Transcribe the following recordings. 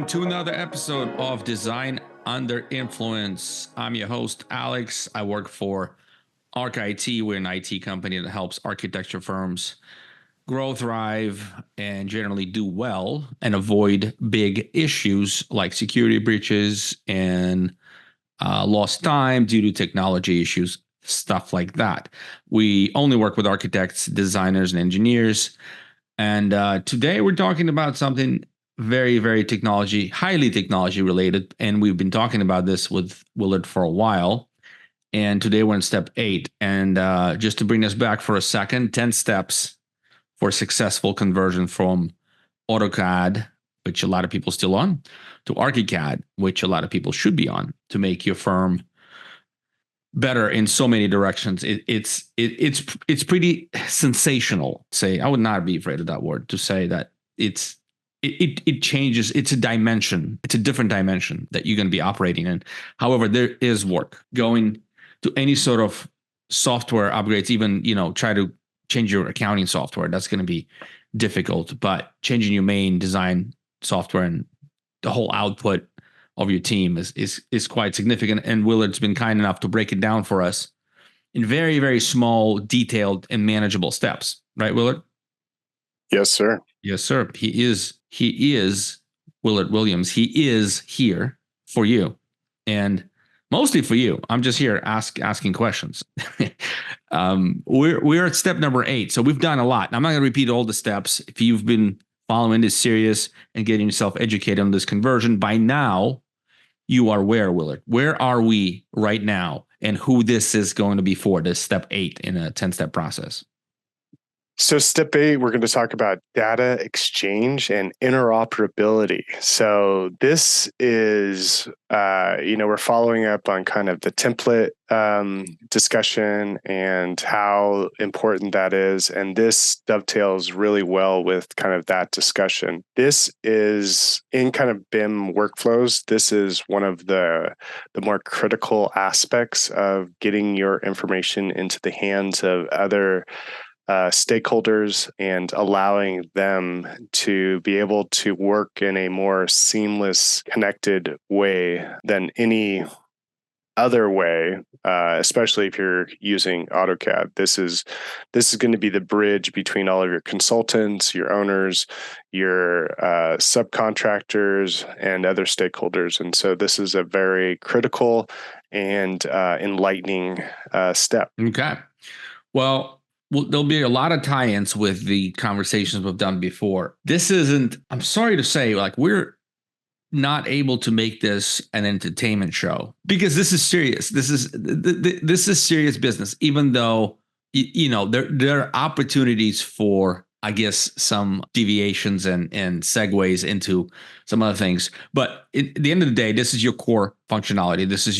to another episode of Design Under Influence. I'm your host, Alex. I work for ArchiCAD. We're an IT company that helps architecture firms grow, thrive, and generally do well and avoid big issues like security breaches and lost time due to technology issues, stuff like that. We only work with architects, designers, and engineers. And today we're talking about something very, very highly technology related. And we've been talking about this with Willard for a while. And today we're in step 8. And just to bring us back for a second, 10 steps for successful conversion from AutoCAD, which a lot of people still on, to ArchiCAD, which a lot of people should be on, to make your firm better in so many directions. It's pretty sensational. Say, I would not be afraid of that word, to say that it changes. It's a dimension. It's a different dimension that you're going to be operating in. However, there is work going to any sort of software upgrades. Even try to change your accounting software. That's going to be difficult. But changing your main design software and the whole output of your team is quite significant. And Willard's been kind enough to break it down for us in very, very small, detailed, and manageable steps. Right, Willard? Yes, sir. Yes, sir. He is Willard Williams. He is here for you, and mostly for you. I'm just here asking questions. We're at step number 8, so we've done a lot. I'm not going to repeat all the steps. If you've been following this serious and getting yourself educated on this conversion, by now you are where, Willard? Where are we right now, and who this is going to be for, this step 8 in a 10-step process? So step 8, we're going to talk about data exchange and interoperability. So this is, we're following up on kind of the template discussion and how important that is. And this dovetails really well with kind of that discussion. This is in kind of BIM workflows. This is one of the more critical aspects of getting your information into the hands of other stakeholders and allowing them to be able to work in a more seamless, connected way than any other way, especially if you're using AutoCAD. This is going to be the bridge between all of your consultants, your owners, your subcontractors, and other stakeholders. And so this is a very critical and enlightening step. Okay. Well, there'll be a lot of tie-ins with the conversations we've done before. This isn't, I'm sorry to say, like, we're not able to make this an entertainment show, because this is serious. This is serious business, even though, there are opportunities for, I guess, some deviations and segues into some other things. But at the end of the day, this is your core functionality. This is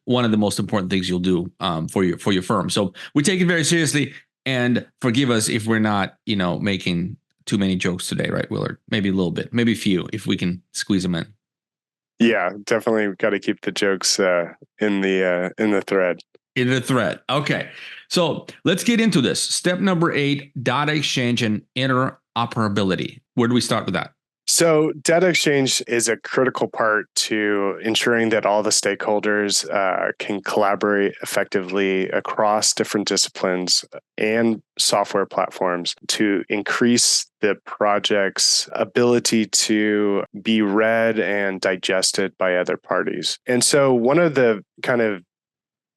one of the most important things you'll do for your firm. So we take it very seriously, and forgive us if we're not, making too many jokes today, right, Willard? Maybe a little bit, maybe a few, if we can squeeze them in. Yeah, definitely got to keep the jokes in the thread. In the thread. Okay. So let's get into this. Step number 8, data exchange and interoperability. Where do we start with that? So data exchange is a critical part to ensuring that all the stakeholders can collaborate effectively across different disciplines and software platforms to increase the project's ability to be read and digested by other parties. And so one of the kind of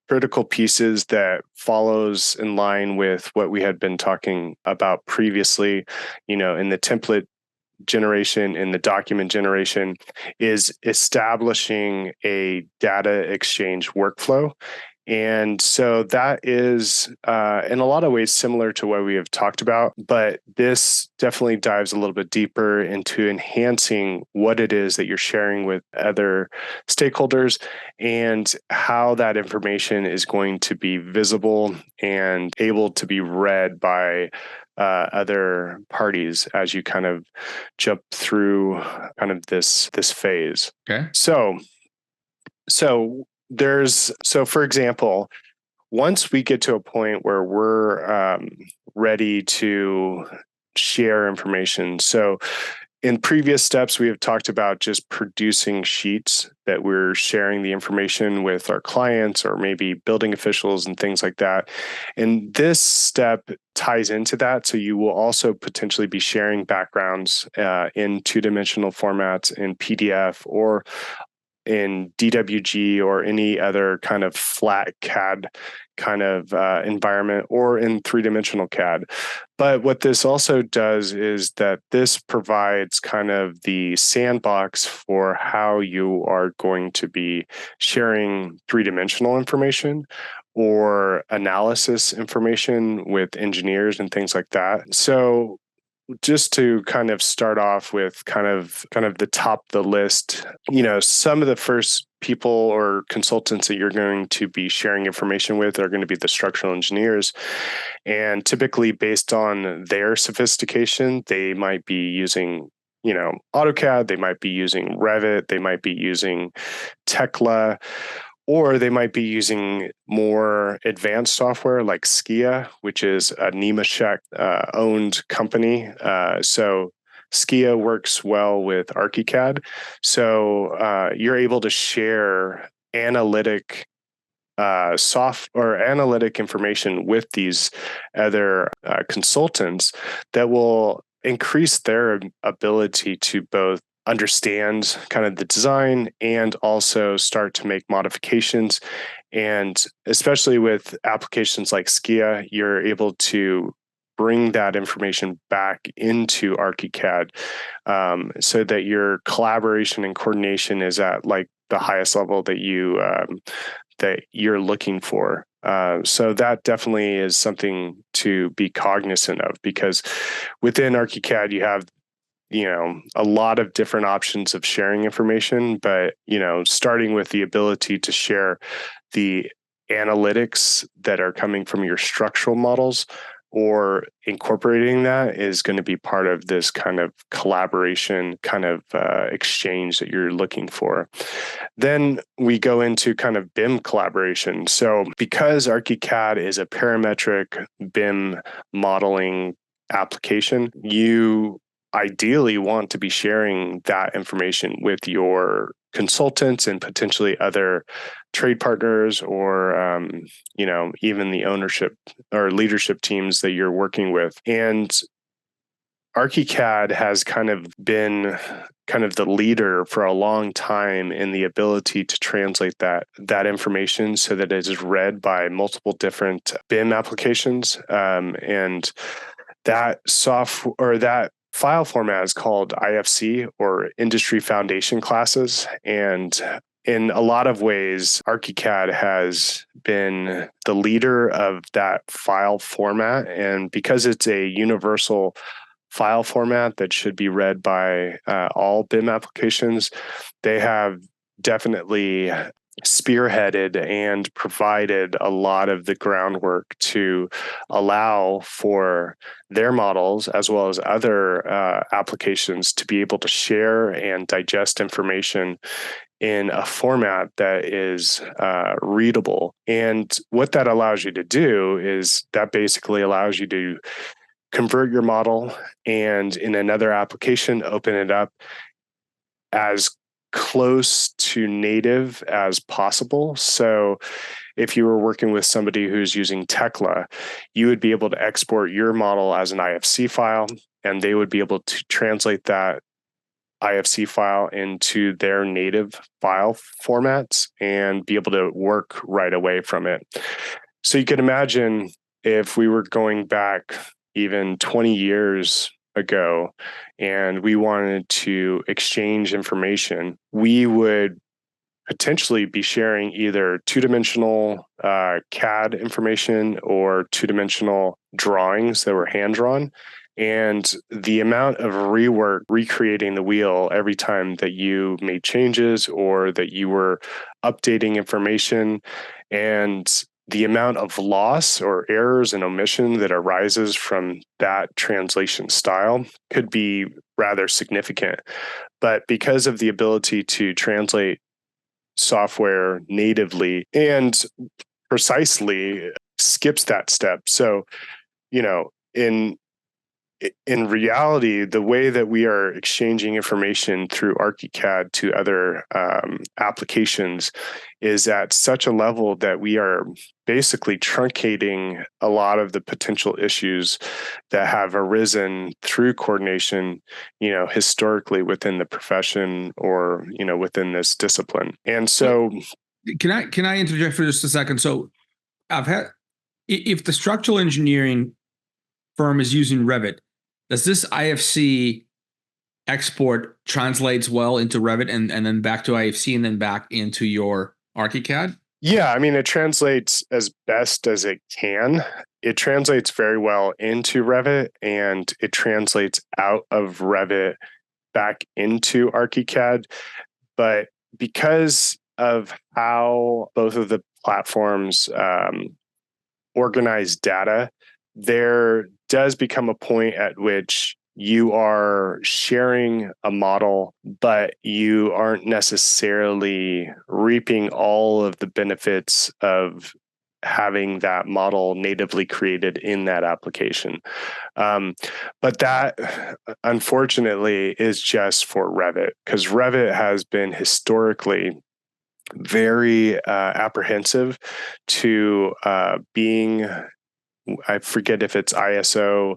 critical pieces that follows in line with what we had been talking about previously, in the template generation, in the document generation, is establishing a data exchange workflow. And so that is, in a lot of ways, similar to what we have talked about, but this definitely dives a little bit deeper into enhancing what it is that you're sharing with other stakeholders and how that information is going to be visible and able to be read by other parties as you kind of jump through kind of this phase. Okay. So for example, once we get to a point where we're ready to share information, so In previous steps, we have talked about just producing sheets that we're sharing the information with our clients or maybe building officials and things like that. And this step ties into that. So you will also potentially be sharing backgrounds in two-dimensional formats in PDF or in DWG or any other kind of flat CAD kind of environment or in three-dimensional CAD. But what this also does is that this provides kind of the sandbox for how you are going to be sharing three-dimensional information or analysis information with engineers and things like that. So just to kind of start off with kind of the top of the list, some of the first people or consultants that you're going to be sharing information with are going to be the structural engineers. And typically based on their sophistication, they might be using AutoCAD, they might be using Revit, they might be using Tekla, or they might be using more advanced software like Skia, which is a Nemashek owned company. So Skia works well with ArchiCAD. So you're able to share analytic analytic information with these other consultants that will increase their ability to both understand kind of the design and also start to make modifications. And especially with applications like Skia, you're able to bring that information back into ArchiCAD so that your collaboration and coordination is at like the highest level that you're looking for. So that definitely is something to be cognizant of, because within ArchiCAD, you have a lot of different options of sharing information, but starting with the ability to share the analytics that are coming from your structural models or incorporating that is going to be part of this kind of collaboration kind of exchange that you're looking for. Then we go into kind of BIM collaboration. So because ArchiCAD is a parametric BIM modeling application, you ideally want to be sharing that information with your consultants and potentially other trade partners or even the ownership or leadership teams that you're working with. And ArchiCAD has kind of been kind of the leader for a long time in the ability to translate that information so that it is read by multiple different BIM applications. And that software or that file format is called IFC, or Industry Foundation Classes. And in a lot of ways, ArchiCAD has been the leader of that file format. And because it's a universal file format that should be read by all BIM applications, they have definitely spearheaded and provided a lot of the groundwork to allow for their models as well as other applications to be able to share and digest information in a format that is readable. And what that allows you to do is that basically allows you to convert your model and in another application, open it up as close to native as possible. So if you were working with somebody who's using Tekla, you would be able to export your model as an IFC file, and they would be able to translate that IFC file into their native file formats and be able to work right away from it. So you could imagine if we were going back even 20 years ago and we wanted to exchange information, we would potentially be sharing either two-dimensional CAD information or two-dimensional drawings that were hand-drawn. And the amount of rework, recreating the wheel every time that you made changes or that you were updating information, and the amount of loss or errors and omission that arises from that translation style could be rather significant. But because of the ability to translate software natively and precisely skips that step. So, in in reality, the way that we are exchanging information through ArchiCAD to other applications is at such a level that we are basically truncating a lot of the potential issues that have arisen through coordination, historically within the profession or, within this discipline. And so, can I interject for just a second? So I've had, if the structural engineering firm is using Revit, does this IFC export translates well into Revit and then back to IFC and then back into your ArchiCAD? yeah, I mean, it translates as best as it can. It translates very well into Revit, and it translates out of Revit back into ArchiCAD. But because of how both of the platforms organize data, there does become a point at which you are sharing a model, but you aren't necessarily reaping all of the benefits of having that model natively created in that application. But that, unfortunately, is just for Revit, because Revit has been historically very apprehensive to being, I forget if it's ISO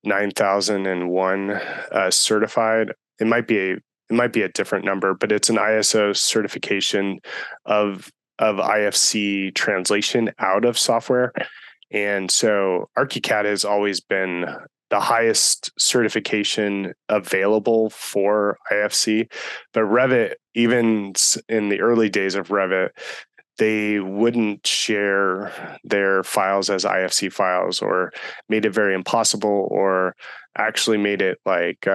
9001 certified. It might be a different number, but it's an ISO certification of IFC translation out of software. And so ArchiCAD has always been the highest certification available for IFC. But Revit, even in the early days of Revit, they wouldn't share their files as IFC files, or made it very impossible, or actually made it like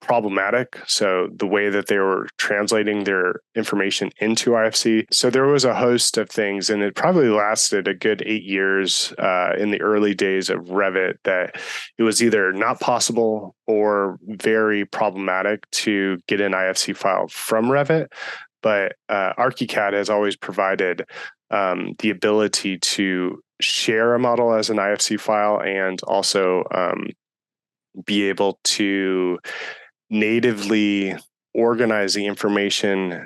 problematic. So the way that they were translating their information into IFC. So there was a host of things, and it probably lasted a good 8 years in the early days of Revit, that it was either not possible or very problematic to get an IFC file from Revit. But ArchiCAD has always provided the ability to share a model as an IFC file, and also be able to natively organize the information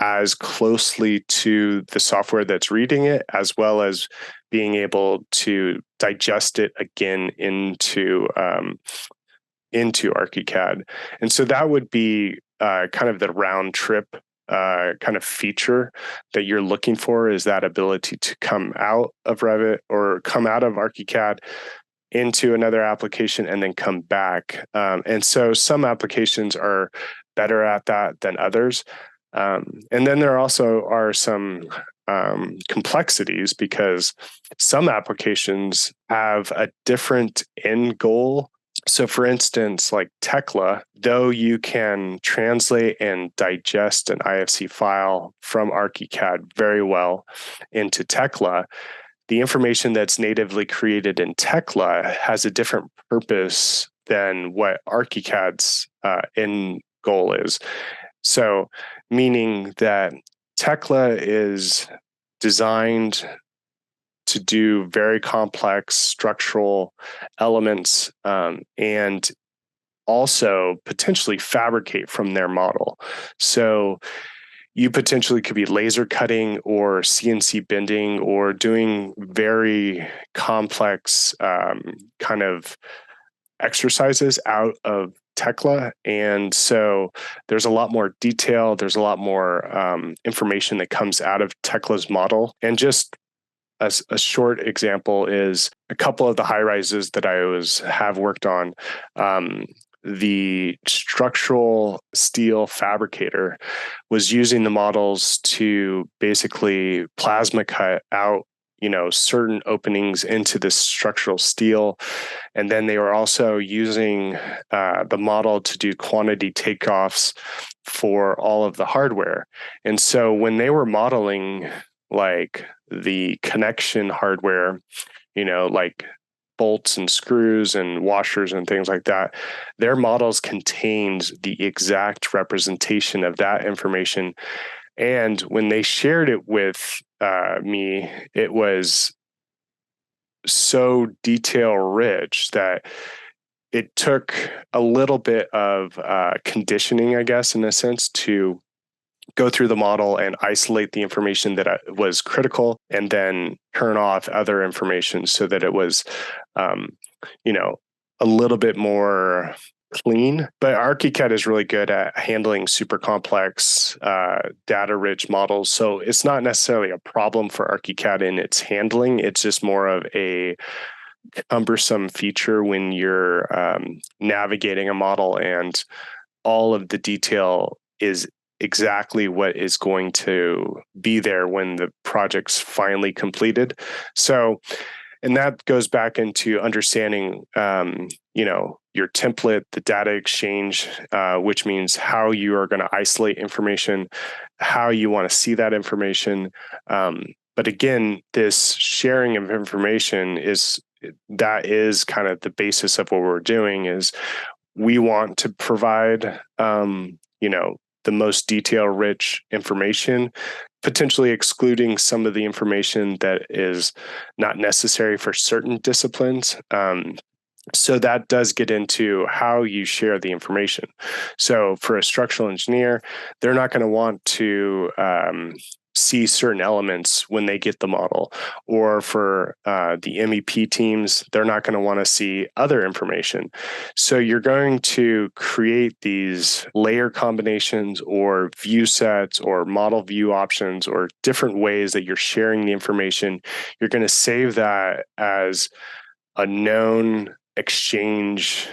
as closely to the software that's reading it, as well as being able to digest it again into ArchiCAD. And so that would be kind of the round trip kind of feature that you're looking for, is that ability to come out of Revit or come out of ArchiCAD into another application and then come back. And so some applications are better at that than others. And then there also are some complexities, because some applications have a different end goal. So for instance, like Tekla, though you can translate and digest an IFC file from ArchiCAD very well into Tekla, the information that's natively created in Tekla has a different purpose than what ArchiCAD's end goal is. So meaning that Tekla is designed to do very complex structural elements, and also potentially fabricate from their model. So you potentially could be laser cutting or CNC bending or doing very complex kind of exercises out of Tekla. And so there's a lot more detail, there's a lot more information that comes out of Tekla's model. And just a short example is a couple of the high rises that I have worked on. The structural steel fabricator was using the models to basically plasma cut out, certain openings into the structural steel. And then they were also using the model to do quantity takeoffs for all of the hardware. And so when they were modeling like the connection hardware, like bolts and screws and washers and things like that, their models contained the exact representation of that information. And when they shared it with me, it was so detail rich that it took a little bit of conditioning, I guess, in a sense, to go through the model and isolate the information that was critical, and then turn off other information so that it was, um, a little bit more clean. But ArchiCAD is really good at handling super complex, data-rich models. So it's not necessarily a problem for ArchiCAD in its handling. It's just more of a cumbersome feature when you're navigating a model and all of the detail is exactly what is going to be there when the project's finally completed. So, and that goes back into understanding, your template, the data exchange, which means how you are going to isolate information, how you want to see that information. But again, this sharing of information is kind of the basis of what we're doing. Is we want to provide, the most detail-rich information, potentially excluding some of the information that is not necessary for certain disciplines. So that does get into how you share the information. So for a structural engineer, they're not going to want to see certain elements when they get the model. Or for the MEP teams, they're not going to want to see other information. So you're going to create these layer combinations or view sets or model view options or different ways that you're sharing the information. You're going to save that as a known exchange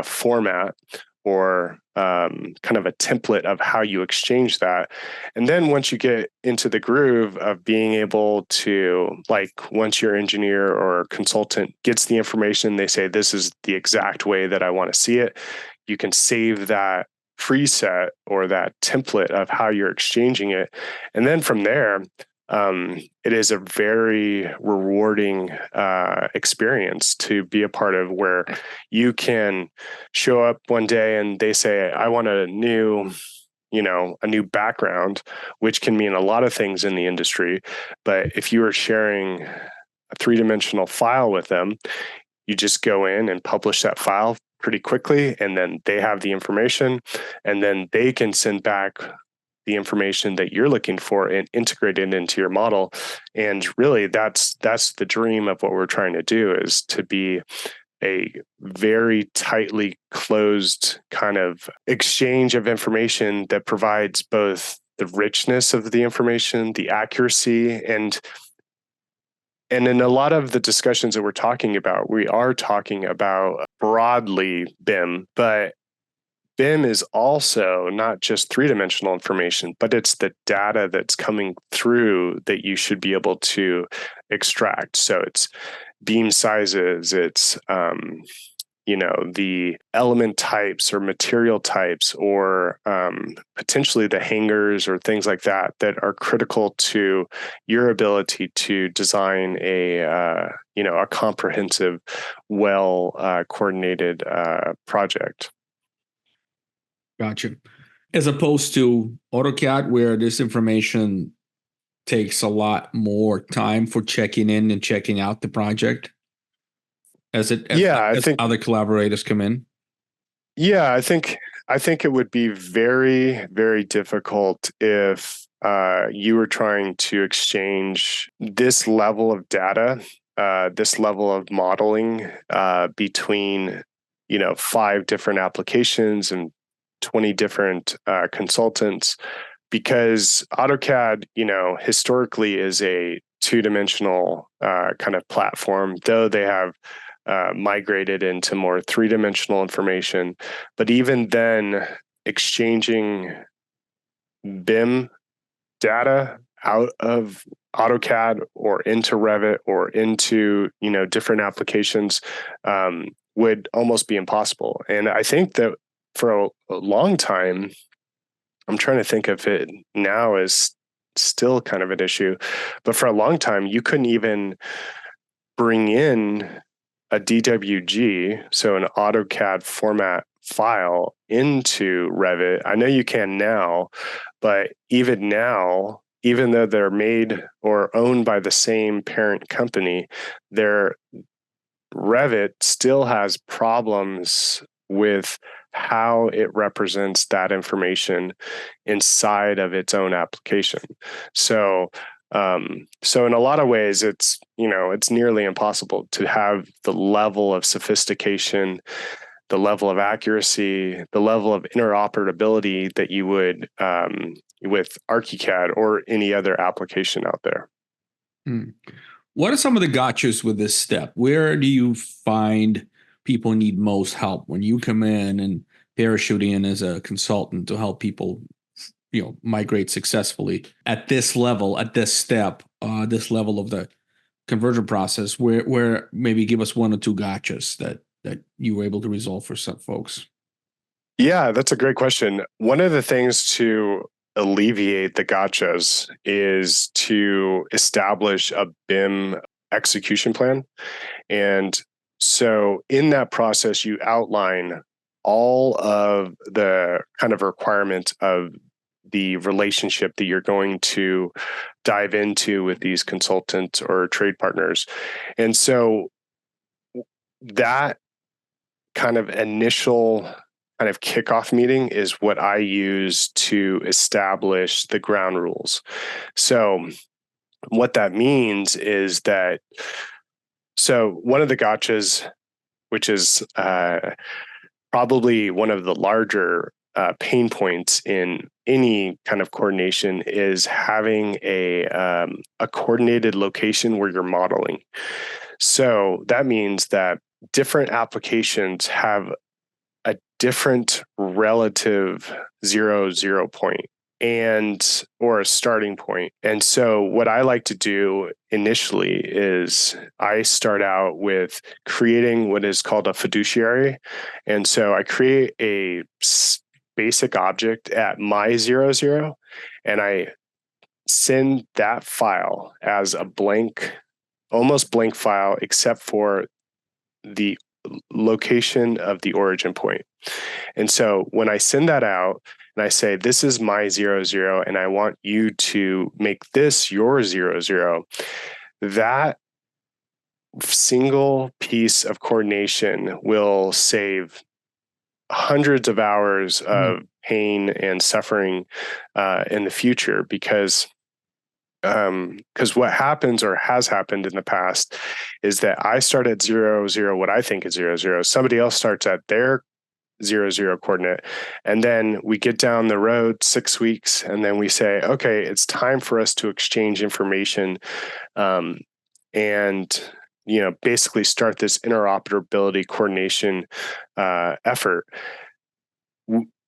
format, or kind of a template of how you exchange that. And then once you get into the groove of being able to, like, once your engineer or consultant gets the information, they say, this is the exact way that I want to see it. You can save that preset or that template of how you're exchanging it. And then from there, it is a very rewarding experience to be a part of, where you can show up one day and they say, I want a new background, which can mean a lot of things in the industry. But if you are sharing a three-dimensional file with them, you just go in and publish that file pretty quickly, and then they have the information, and then they can send back the information that you're looking for and integrate it into your model. And really, that's the dream of what we're trying to do, is to be a very tightly closed kind of exchange of information that provides both the richness of the information, the accuracy, and in a lot of the discussions that we're talking about, we are talking about broadly BIM, but BIM is also not just three-dimensional information, but it's the data that's coming through that you should be able to extract. So it's beam sizes, it's the element types or material types, or potentially the hangers or things like that are critical to your ability to design a comprehensive, well coordinated project. Gotcha. As opposed to AutoCAD, where this information takes a lot more time for checking in and checking out the project as other collaborators come in. Yeah, I think it would be very, very difficult if you were trying to exchange this level of data, this level of modeling between 5 different applications and 20 different consultants, because AutoCAD, historically is a two-dimensional kind of platform, though they have migrated into more three-dimensional information. But even then, exchanging BIM data out of AutoCAD or into Revit or into different applications would almost be impossible. And I think that for a long time, I'm trying to think of it now as still kind of an issue, but for a long time, you couldn't even bring in a DWG, so an AutoCAD format file, into Revit. I know you can now, but even now, even though they're made or owned by the same parent company, their Revit still has problems with how it represents that information inside of its own application. So, so in a lot of ways, it's nearly impossible to have the level of sophistication, the level of accuracy, the level of interoperability that you would with ArchiCAD or any other application out there. What are some of the gotchas with this step? Where do you find people need most help when you come in and parachute in as a consultant to help people, migrate successfully at this level, at this step, this level of the conversion process? Where maybe give us one or two gotchas that you were able to resolve for some folks? Yeah, that's a great question. One of the things to alleviate the gotchas is to establish a BIM execution plan. And so in that process, you outline all of the kind of requirements of the relationship that you're going to dive into with these consultants or trade partners. And so that kind of initial kind of kickoff meeting is what I use to establish the ground rules. So what that means is that, so one of the gotchas, which is probably one of the larger pain points in any kind of coordination, is having a coordinated location where you're modeling. So that means that different applications have a different relative 0 point and or a starting point. And so what I like to do initially is I start out with creating what is called a fiduciary. And so I create a basic object at my 0, and I send that file as a blank, almost blank file, except for the location of the origin point. And so when I send that out and I say, this is my 0, and I want you to make this your 0, that single piece of coordination will save hundreds of hours of pain and suffering in the future, because what happens or has happened in the past is that I start at 0, what I think is 0. Somebody else starts at their 0 coordinate. And then we get down the road 6 weeks, and then we say, okay, it's time for us to exchange information and basically start this interoperability coordination effort.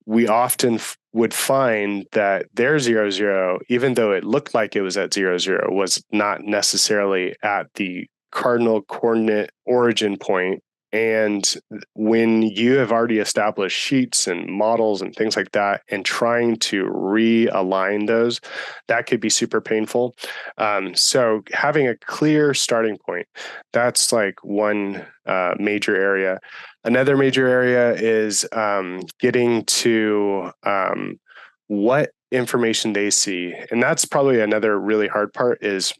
We often would find that their 0, even though it looked like it was at 0, was not necessarily at the cardinal coordinate origin point. And when you have already established sheets and models and things like that, and trying to realign those, that could be super painful. So having a clear starting point, that's like one major area. Another major area is getting to what information they see. And that's probably another really hard part, is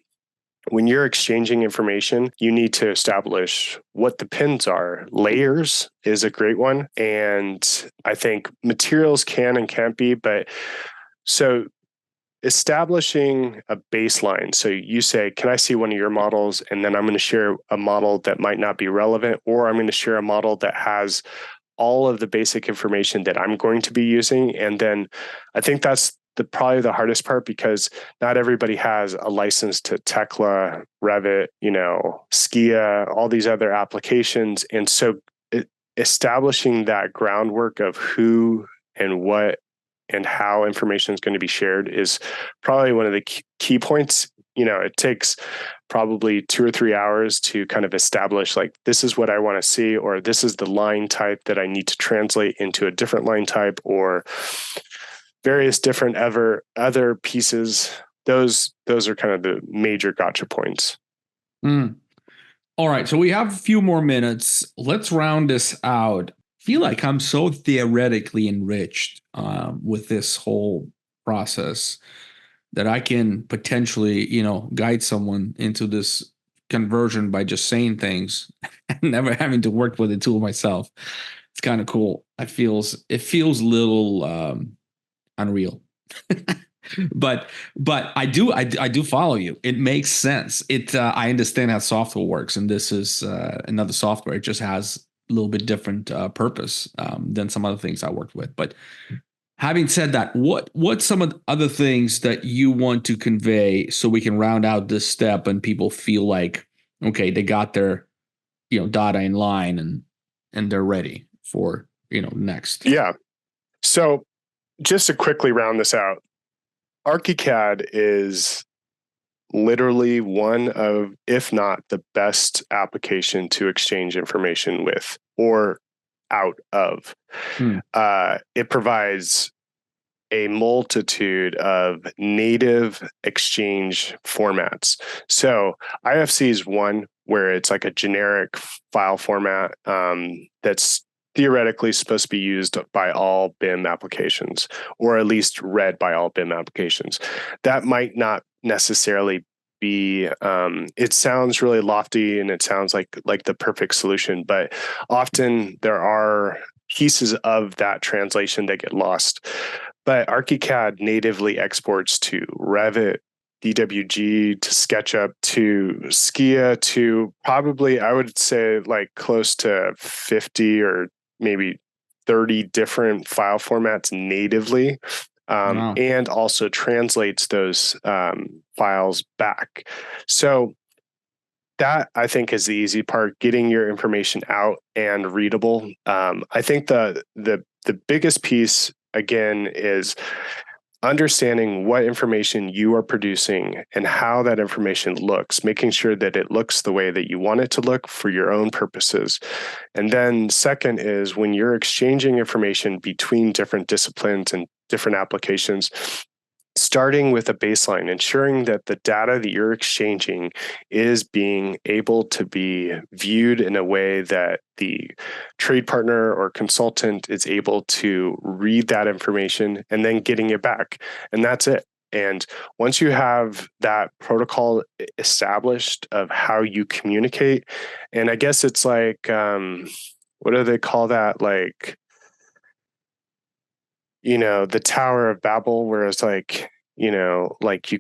when you're exchanging information, you need to establish what the pins are. Layers is a great one. And I think materials can and can't be, but so establishing a baseline. So you say, can I see one of your models? And then I'm going to share a model that might not be relevant, or I'm going to share a model that has all of the basic information that I'm going to be using. And then I think that's probably the hardest part, because not everybody has a license to Tekla, Revit, Skia, all these other applications. And so establishing that groundwork of who and what and how information is going to be shared is probably one of the key points. It takes probably 2 or 3 hours to kind of establish, like, this is what I want to see, or this is the line type that I need to translate into a different line type, or various different other pieces. Those are kind of the major gotcha points. All right, so we have a few more minutes. Let's round this out. I feel like I'm so theoretically enriched with this whole process that I can potentially, guide someone into this conversion by just saying things and never having to work with the tool myself. It's kind of cool. It feels a little unreal. but I do follow you. It makes sense. I understand how software works, and this is another software. It just has a little bit different purpose than some other things I worked with. But having said that, what's some of the other things that you want to convey so we can round out this step and people feel like, okay, they got their data in line and they're ready for next. Yeah. So just to quickly round this out, ArchiCAD is literally one of, if not the best application to exchange information with or out of. It provides a multitude of native exchange formats. So IFC is one where it's like a generic file format that's theoretically supposed to be used by all BIM applications, or at least read by all BIM applications. That might not necessarily be, it sounds really lofty and it sounds like the perfect solution, but often there are pieces of that translation that get lost. But ArchiCAD natively exports to Revit, DWG, to SketchUp, to Skia, to probably, I would say, like close to 50 or maybe 30 different file formats natively, Wow. and also translates those files back. So that, I think, is the easy part, getting your information out and readable. I think the biggest piece, again, is understanding what information you are producing and how that information looks, making sure that it looks the way that you want it to look for your own purposes. And then second is when you're exchanging information between different disciplines and different applications, starting with a baseline, ensuring that the data that you're exchanging is being able to be viewed in a way that the trade partner or consultant is able to read that information and then getting it back. And that's it. And once you have that protocol established of how you communicate, and I guess it's like, what do they call that? Like, the Tower of Babel, where it's like, like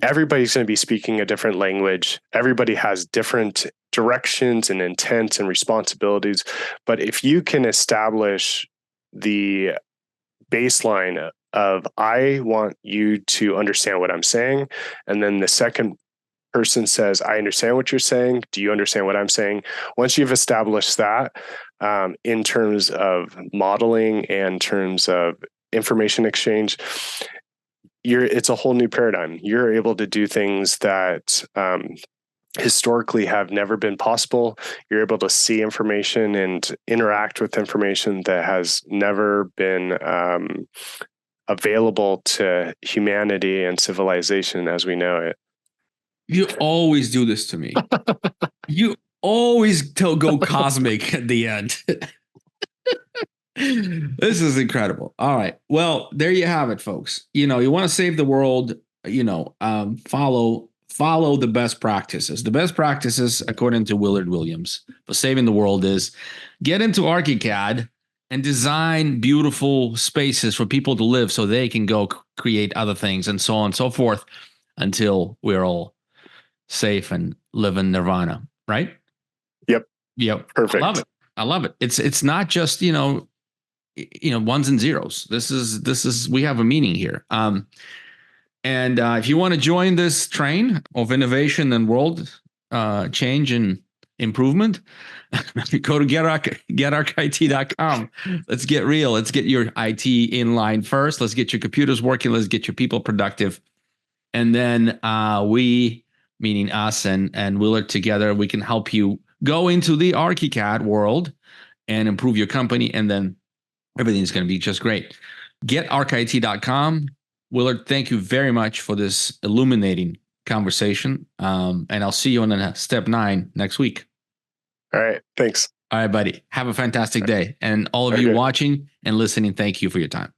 everybody's going to be speaking a different language. Everybody has different directions and intents and responsibilities. But if you can establish the baseline of, I want you to understand what I'm saying, and then the second person says, I understand what you're saying. Do you understand what I'm saying? Once you've established that, in terms of modeling and terms of information exchange, it's a whole new paradigm. You're able to do things that historically have never been possible. You're able to see information and interact with information that has never been available to humanity and civilization as we know it. You always do this to me. You always go cosmic at the end. This is incredible. All right. Well, there you have it, folks. You want to save the world, follow the best practices. The best practices, according to Willard Williams, for saving the world is get into ArchiCAD and design beautiful spaces for people to live so they can go create other things and so on and so forth until we're all safe and live in nirvana, right? Yep. Perfect. I love it. It's not just, ones and zeros. This is we have a meaning here. And if you want to join this train of innovation and world change and improvement, go to getarchit.com. Let's get real. Let's get your IT in line first. Let's get your computers working. Let's get your people productive. And then we, meaning us and Willard together, we can help you go into the ArchiCAD world and improve your company. And then everything's going to be just great. GetArchIT.com. Willard, thank you very much for this illuminating conversation. And I'll see you on step 9 next week. All right. Thanks. All right, buddy. Have a fantastic day. And all of you watching and listening, thank you for your time.